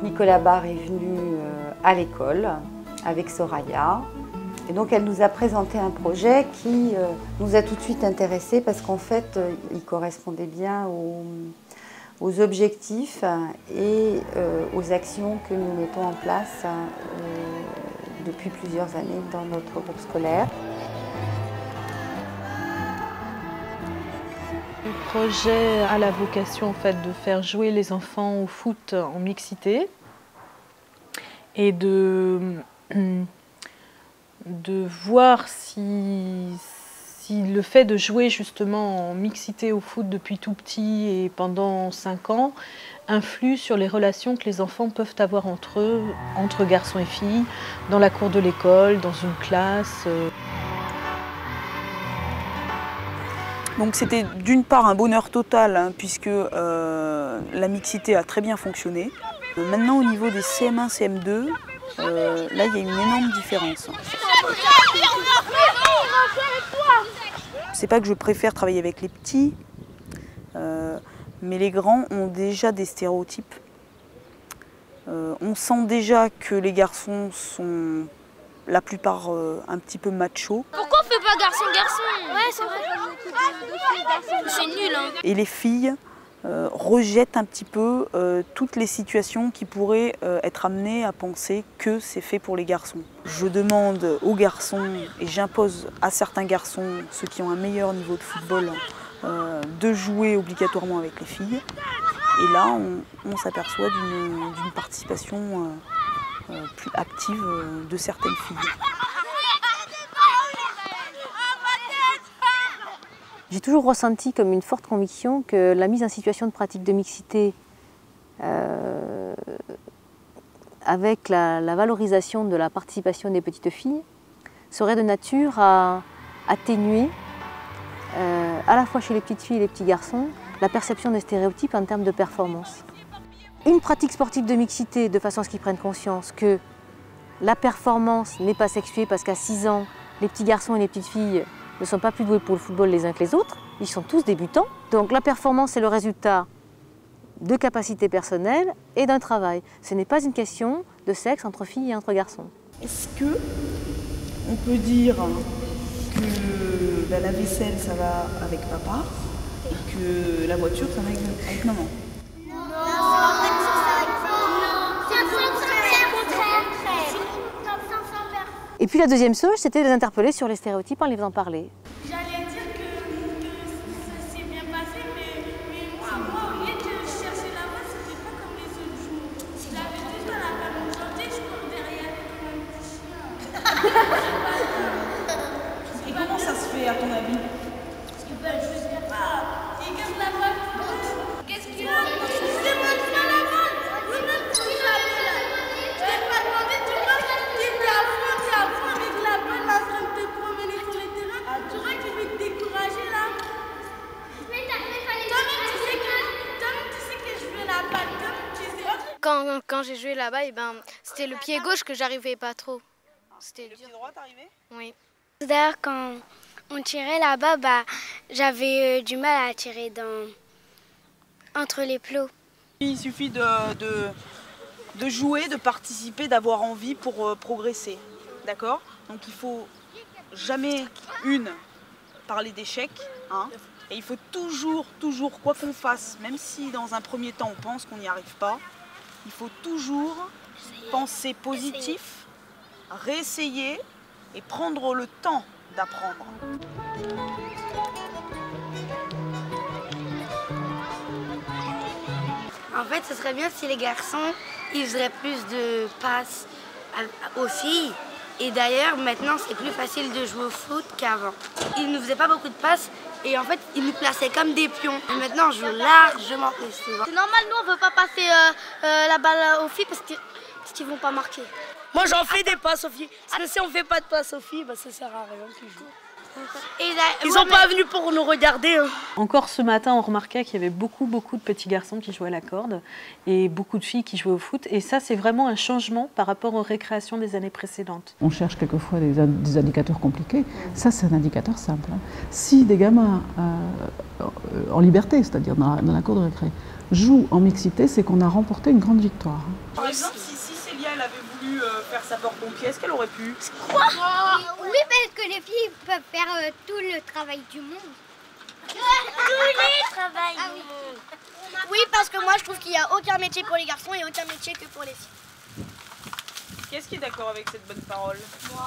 Nicolas Barre est venu à l'école avec Soraya. Et donc elle nous a présenté un projet qui nous a tout de suite intéressés parce qu'en fait il correspondait bien aux objectifs et aux actions que nous mettons en place depuis plusieurs années dans notre groupe scolaire. Le projet a la vocation en fait, de faire jouer les enfants au foot en mixité et de voir si le fait de jouer justement en mixité au foot depuis tout petit et pendant 5 ans influe sur les relations que les enfants peuvent avoir entre eux, entre garçons et filles, dans la cour de l'école, dans une classe. Donc c'était d'une part un bonheur total hein, puisque la mixité a très bien fonctionné. Maintenant au niveau des CM1, CM2, là il y a une énorme différence. C'est pas que je préfère travailler avec les petits, mais les grands ont déjà des stéréotypes. On sent déjà que les garçons sont la plupart un petit peu machos. Pourquoi on fait pas garçon-garçon? Ouais, c'est vrai. C'est nul, hein. Et les filles rejettent un petit peu toutes les situations qui pourraient être amenées à penser que c'est fait pour les garçons. Je demande aux garçons, et j'impose à certains garçons, ceux qui ont un meilleur niveau de football, de jouer obligatoirement avec les filles. Et là, on s'aperçoit d'une participation plus active de certaines filles. J'ai toujours ressenti comme une forte conviction que la mise en situation de pratique de mixité avec la valorisation de la participation des petites filles serait de nature à atténuer, à la fois chez les petites filles et les petits garçons, la perception des stéréotypes en termes de performance. Une pratique sportive de mixité, de façon à ce qu'ils prennent conscience que la performance n'est pas sexuée parce qu'à 6 ans, les petits garçons et les petites filles ne sont pas plus doués pour le football les uns que les autres, ils sont tous débutants. Donc la performance est le résultat de capacités personnelles et d'un travail. Ce n'est pas une question de sexe entre filles et entre garçons. Est-ce que on peut dire que la vaisselle ça va avec papa et que la voiture ça va avec maman? Et puis la deuxième chose, c'était de les interpeller sur les stéréotypes en les faisant parler. J'allais dire que ça s'est bien passé, mais moi, au lieu de chercher là-bas, c'était pas comme les autres jours. J'avais tout dans la main aujourd'hui, je cours derrière comme un petit chien. Et comment ça se fait à ton avis? Parce que je sais pas, ils gardent la balle. Qu'est-ce qu'il a? C'est moi qui ai la balle. Lui-même, tu l'avais là. Je t'ai pas demandé, tu vois, t'étais à fond avec la balle en train de te promener sur les terrains. Tu crois qu'il veut te décourager là? Toi-même, tu sais que je veux la balle. Quand j'ai joué là-bas, c'était le pied gauche que j'arrivais pas trop. C'était dur. Le pied droit, t'arrivais? Oui. D'ailleurs, quand on tirait là-bas, j'avais du mal à tirer entre les plots. Il suffit de jouer, de participer, d'avoir envie pour progresser. D'accord? Donc il faut jamais parler d'échec. Hein, et il faut toujours, quoi qu'on fasse, même si dans un premier temps on pense qu'on n'y arrive pas, il faut toujours penser positif, réessayer et prendre le temps d'apprendre. En fait, ce serait bien si les garçons ils faisaient plus de passes aux filles. Et d'ailleurs, maintenant, c'est plus facile de jouer au foot qu'avant. Ils ne faisaient pas beaucoup de passes et en fait, ils nous plaçaient comme des pions. Et maintenant, on joue largement plus souvent. C'est normal, nous, on veut pas passer la balle aux filles parce qu'ils vont pas marquer. Moi, j'en fais des passes aux filles. Parce que si on fait pas de passes aux filles, ça sert à rien toujours. Ils sont pas venus pour nous regarder. Hein. Encore ce matin, on remarquait qu'il y avait beaucoup de petits garçons qui jouaient à la corde et beaucoup de filles qui jouaient au foot. Et ça, c'est vraiment un changement par rapport aux récréations des années précédentes. On cherche quelquefois des indicateurs compliqués. Ça, c'est un indicateur simple. Hein. Si des gamins en liberté, c'est-à-dire dans la cour de récré, jouent en mixité, c'est qu'on a remporté une grande victoire. Par exemple, si Célia elle avait voulu faire sapeur-pompier, est-ce qu'elle aurait pu? Quoi? Oui, parce que les filles peuvent faire tout le travail du monde. Tous les travails du monde. Oui, parce que moi je trouve qu'il n'y a aucun métier pour les garçons et aucun métier que pour les filles. Qui est-ce qui est d'accord avec cette bonne parole? Moi.